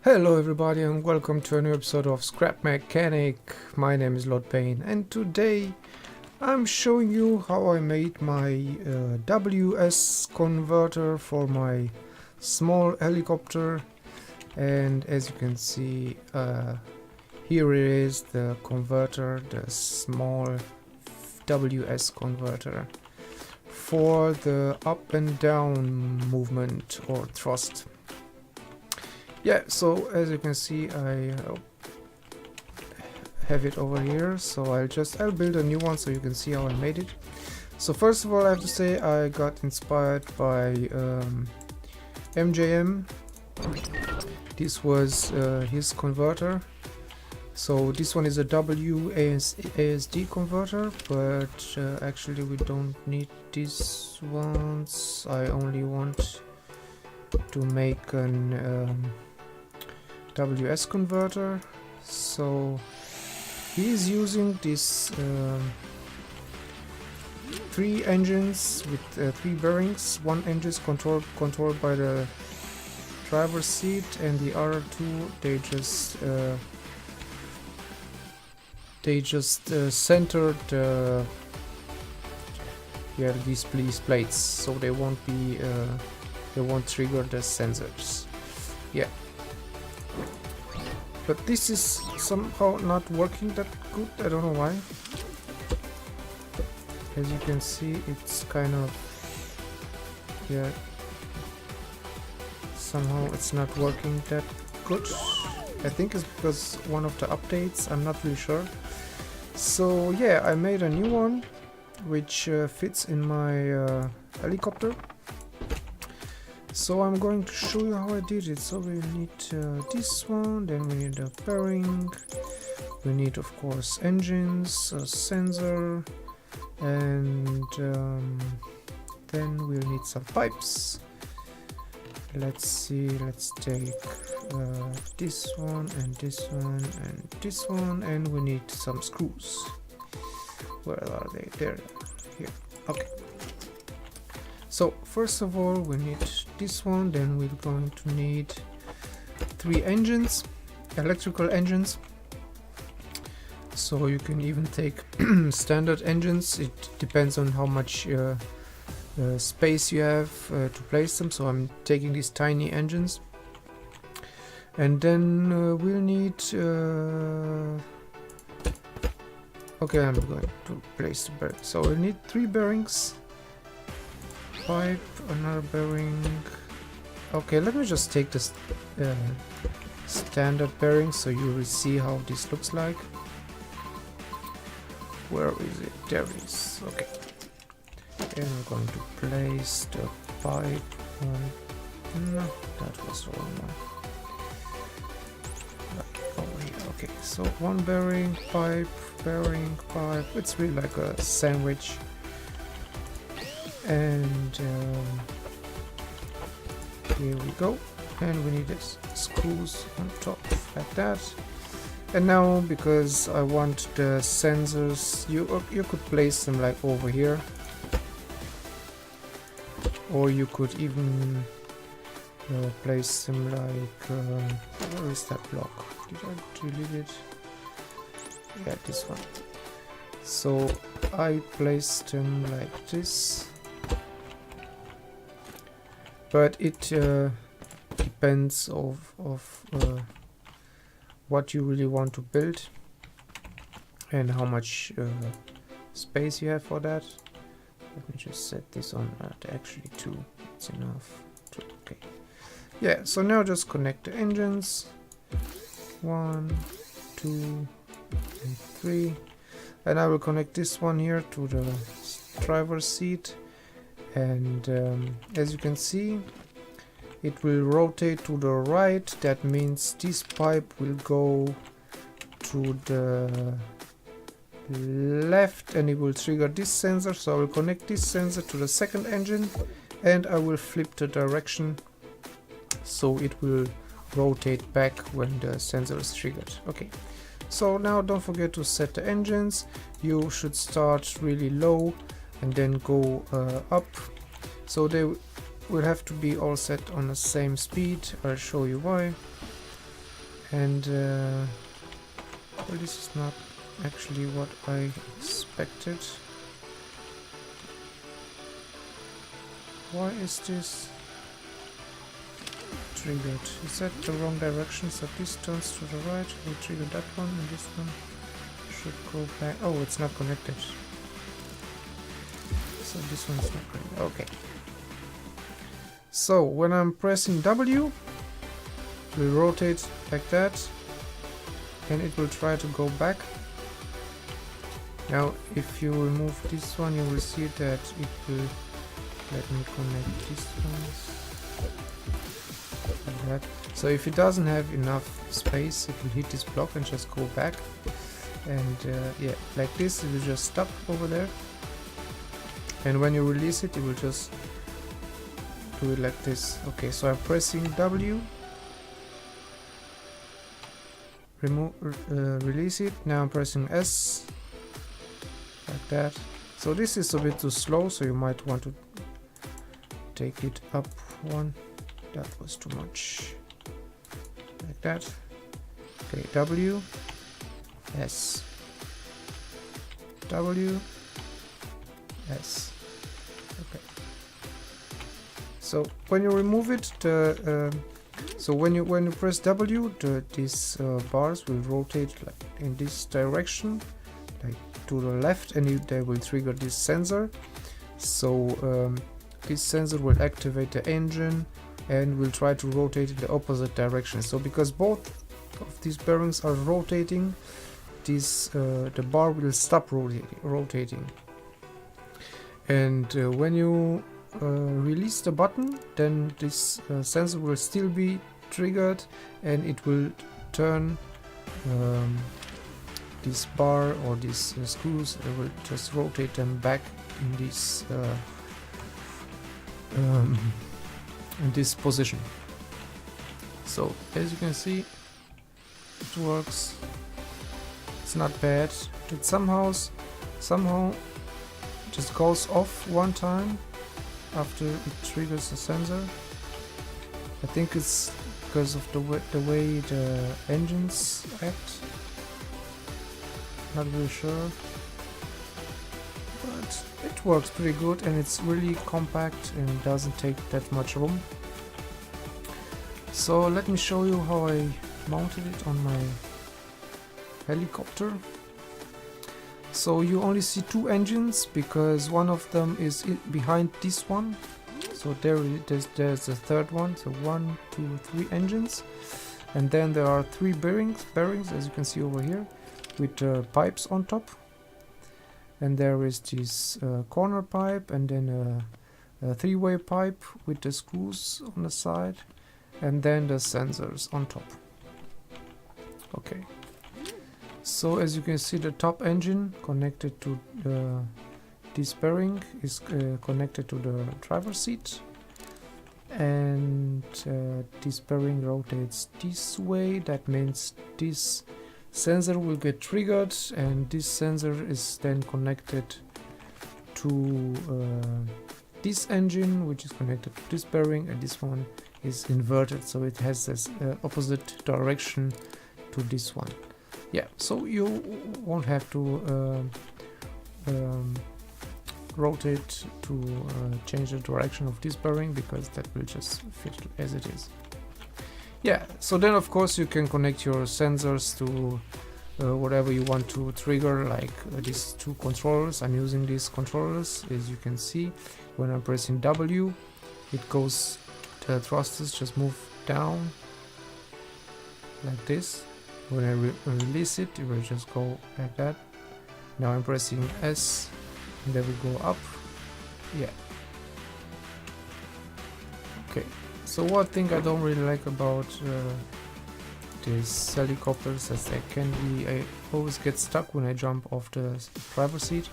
Hello everybody and welcome to a new episode of Scrap Mechanic. My name is Lord Payne and today I'm showing you how I made my WS converter for my small helicopter. And as you can see, here it is, the converter, the small WS converter for the up and down movement or thrust. Yeah, so as you can see, I have it over here, so I'll build a new one so you can see how I made it. So first of all, I have to say I got inspired by MJM. This was his converter. So this one is a WASD converter, but actually we don't need these ones. I only want to make an WS converter. So he's using this 3 engines with 3 bearings. One engine is controlled by the driver's seat, and the other 2 they just centered these plates, so they won't be they won't trigger the sensors. Yeah. But this is somehow not working that good. I don't know why. As you can see, it's kind of, yeah, somehow it's not working that good. I think it's because one of the updates, I'm not really sure. So yeah, I made a new one which fits in my helicopter. So I'm going to show you how I did it. So we need this one, then we need a bearing, we need of course engines, a sensor, and then we'll need some pipes. Let's see, let's take this one and this one and this one, and we need some screws. Where are they? There, here. Okay. So first of all we need this one, then we're going to need 3 engines, electrical engines. So you can even take standard engines, it depends on how much space you have to place them. So I'm taking these tiny engines. And then we'll need okay, I'm going to place the bearing. So we'll need 3 bearings, pipe, another bearing. Okay, let me just take this standard bearing so you will see how this looks like. Where is it? There it is. Okay. And we're going to place the pipe on. No, that was the wrong one. Like over here. Okay, so 1 bearing, pipe, bearing, pipe. It's really like a sandwich. And here we go, and we need this screws on top like that. And now, because I want the sensors, you could place them like over here, or you could even place them like where is that block? Did I delete it? Yeah, this one. So I placed them like this. But it depends of what you really want to build and how much space you have for that. Let me just set this on at actually 2. It's enough. Okay. Yeah. So now just connect the engines. 1, 2, and 3, and I will connect this one here to the driver's seat. And as you can see, it will rotate to the right. That means this pipe will go to the left and it will trigger this sensor. So I will connect this sensor to the second engine and I will flip the direction so it will rotate back when the sensor is triggered. Okay, so now don't forget to set the engines. You should start really low and then go up, so they will have to be all set on the same speed. I'll show you why. And well, this is not actually what I expected. Why is this triggered? Is that the wrong direction? So this turns to the right, we trigger that one, and this one should go back. Oh, it's not connected. So this one's not connected. Okay. So when I'm pressing W, we rotate like that, and it will try to go back. Now if you remove this one, you will see that it will, let me connect these ones like that. So if it doesn't have enough space, it will hit this block and just go back, and yeah, like this, it will just stop over there, and when you release it, it will just do it like this. Okay, so I'm pressing W, release it. Now I'm pressing S like that. So this is a bit too slow, so you might want to take it up one. That was too much. Like that. Okay, W, S, W, S. Okay. So when you remove it, so when you press W, these bars will rotate like in this direction, like to the left, and they will trigger this sensor. So this sensor will activate the engine and will try to rotate in the opposite direction. So because both of these bearings are rotating, the bar will stop rotating. And when you release the button, then this sensor will still be triggered, and it will turn this bar or these screws, it will just rotate them back in this position. So as you can see, it works. It's not bad. It somehow just goes off one time after it triggers the sensor. I think it's because of the way the engines act. Not really sure, but it works pretty good, and it's really compact and doesn't take that much room. So let me show you how I mounted it on my helicopter. So you only see two engines because one of them is behind this one. So there's the third one. So 1, 2, 3 engines, and then there are 3 bearings as you can see over here, with pipes on top. And there is this corner pipe, and then a 3-way pipe with the screws on the side, and then the sensors on top. Okay. So as you can see, the top engine connected to this bearing is connected to the driver's seat, and this bearing rotates this way. That means this sensor will get triggered, and this sensor is then connected to this engine, which is connected to this bearing, and this one is inverted, so it has this opposite direction to this one. Yeah, so you won't have to rotate to change the direction of this bearing, because that will just fit as it is. Yeah, so then of course you can connect your sensors to whatever you want to trigger, like these 2 controllers. I'm using these controllers. As you can see, when I'm pressing W, it goes, the thrusters just move down like this. When I release it, it will just go like that. Now I'm pressing S, and they will go up. Yeah. Okay. So one thing I don't really like about these helicopters is I always get stuck when I jump off the driver's seat.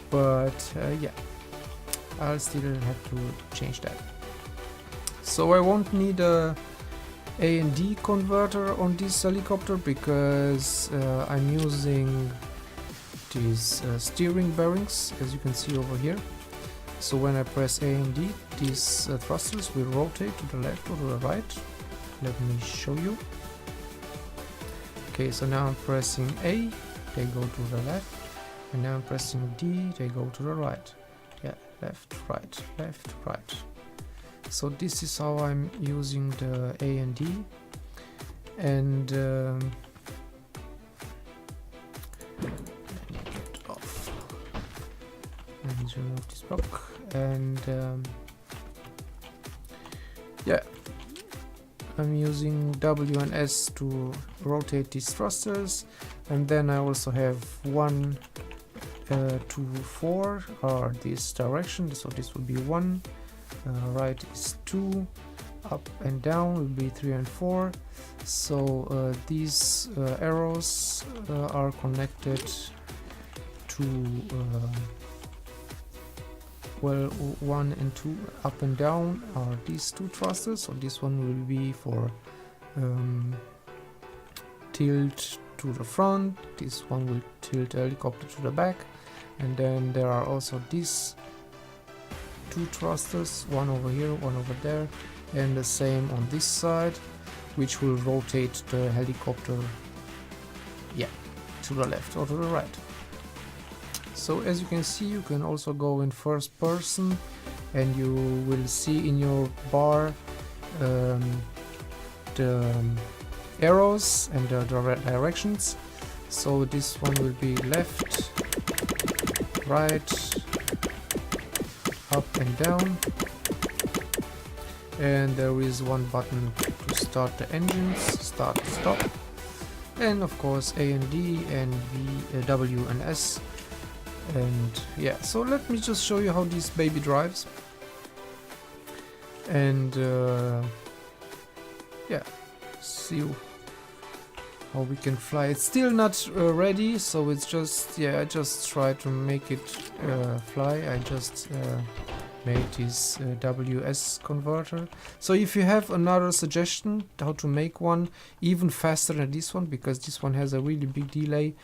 But yeah, I'll still have to change that. So I won't need a A&D converter on this helicopter, because I'm using these steering bearings, as you can see over here. So when I press A&D, these thrusters will rotate to the left or to the right. Let me show you. Okay, so now I'm pressing A, they go to the left, and now I'm pressing D, they go to the right. Yeah, left, right. So this is how I'm using the A and D, and get off and remove this block, and yeah, I'm using W and S to rotate these thrusters, and then I also have 1, 2, 4 are this direction, so this will be 1, right is 2, up and down will be 3 and 4. So these arrows are connected to well, 1 and 2 up and down are these 2 thrusters. So this one will be for tilt to the front, this one will tilt the helicopter to the back, and then there are also these 2 thrusters, one over here, one over there, and the same on this side, which will rotate the helicopter, yeah, to the left or to the right. So as you can see, you can also go in first person, and you will see in your bar the arrows and the directions. So this one will be left, right, up and down, and there is one button to start the engines, start, stop, and of course A and D and V, W and S. And yeah, so let me just show you how this baby drives, and yeah, see how we can fly. It's still not ready, so it's just, yeah, I just try to make it fly. I just made this WS converter. So if you have another suggestion how to make one even faster than this one, because this one has a really big delay,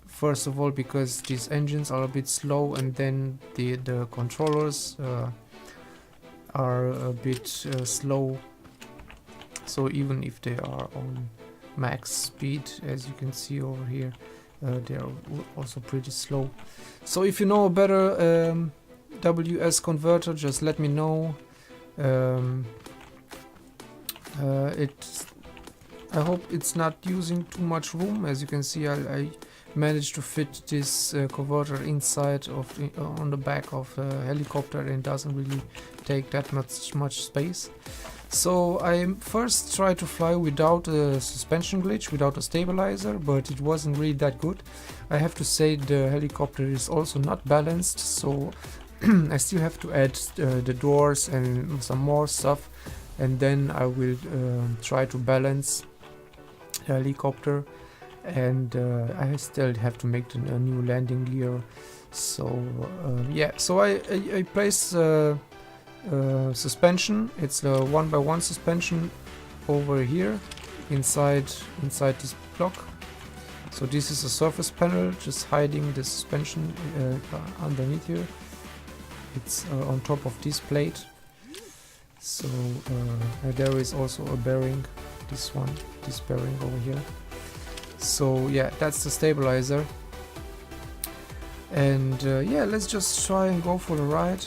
first of all because these engines are a bit slow, and then the controllers are a bit slow, so even if they are on max speed, as you can see over here, they are also pretty slow. So if you know a better WS converter, just let me know. I hope it's not using too much room. As you can see, I managed to fit this converter inside of on the back of a helicopter, and doesn't really take that much space. So I first tried to fly without a suspension glitch, without a stabilizer, but it wasn't really that good. I have to say the helicopter is also not balanced, so I still have to add the doors and some more stuff, and then I will try to balance the helicopter, and I still have to make a new landing gear. So yeah, so I place suspension. It's a 1x1 suspension over here inside this block. So this is a surface panel just hiding the suspension underneath here. It's on top of this plate. So there is also a bearing, this bearing over here. So yeah, that's the stabilizer. And yeah, let's just try and go for the ride.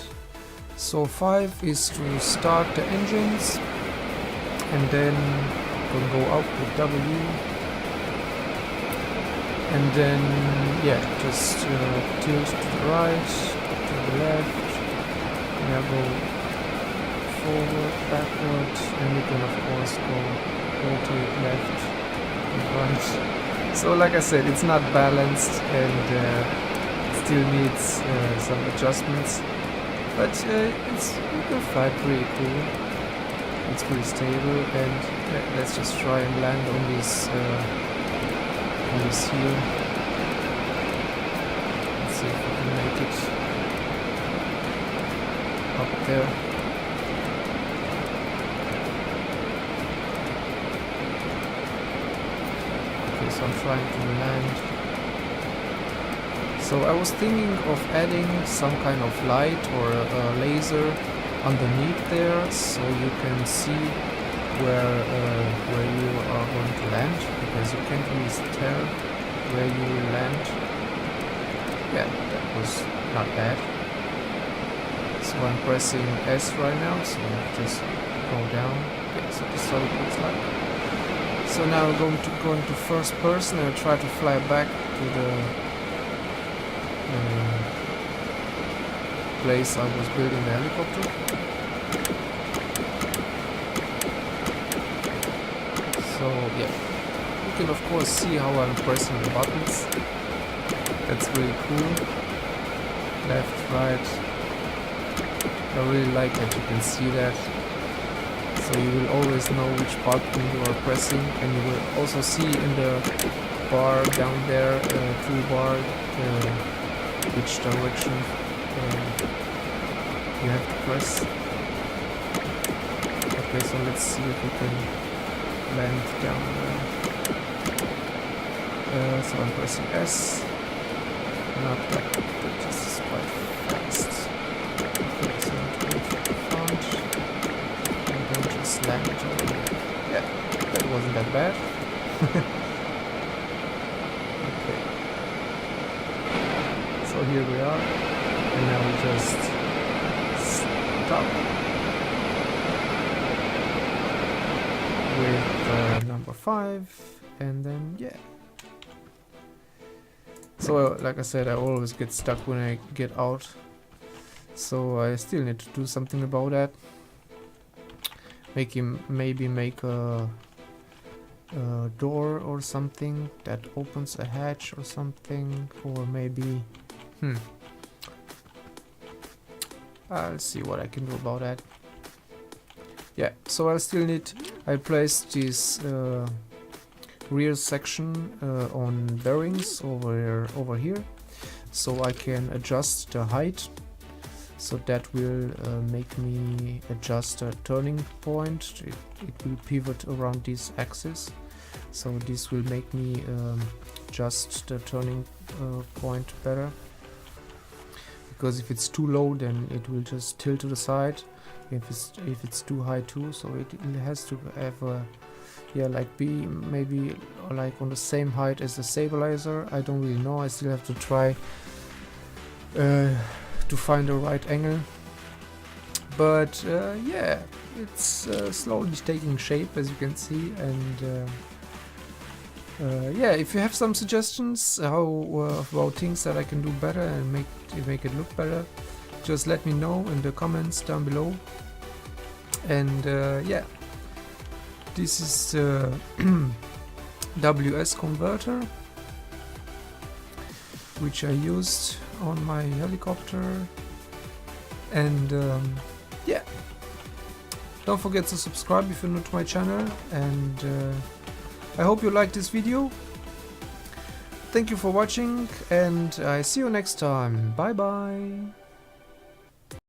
So 5 is to start the engines, and then we'll go up with W, and then yeah, just tilt to the right, to the left, now go forward, backward, and you can of course go rotate left and right. So like I said, it's not balanced, and it still needs some adjustments. But you can fly pretty cool. It's pretty stable, and let's just try and land on this here. Let's see if we can make it up there. Okay, so I'm trying to land. So I was thinking of adding some kind of light or a laser underneath there, so you can see where you are going to land, because you can't really tell where you will land. Yeah, that was not bad. So I'm pressing S right now, so just go down. Okay, so this is how it looks like. So now I'm going to go into first person and try to fly back to the place I was building the helicopter. So yeah, you can of course see how I'm pressing the buttons. That's really cool. Left, right. I really like that you can see that. So you will always know which button you are pressing, and you will also see in the bar down there, toolbar, which direction you have to press. Okay, so let's see if we can land down there. So I'm pressing S. Not like that, this is quite fast. Okay, so I'm going to the front and then just land it over here. Yeah, that wasn't that bad. Okay. So here we are, and now we just stop with number 5, and then yeah. So like I said, I always get stuck when I get out, so I still need to do something about that. Maybe make a door or something that opens a hatch or something, or maybe I'll see what I can do about that. Yeah, so I placed this rear section on bearings over here, so I can adjust the height, so that will make me adjust a turning point. It will pivot around this axis, so this will make me adjust the turning point better, because if it's too low then it will just tilt to the side, if it's too high too, so it has to have a like be maybe like on the same height as the stabilizer. I don't really know, I still have to try to find the right angle, but yeah, it's slowly taking shape, as you can see. And yeah, if you have some suggestions about things that I can do better and make it look better, just let me know in the comments down below. And yeah, this is the WS converter which I used on my helicopter. And yeah, don't forget to subscribe if you're new to my channel, and I hope you liked this video. Thank you for watching, and I see you next time. Bye bye.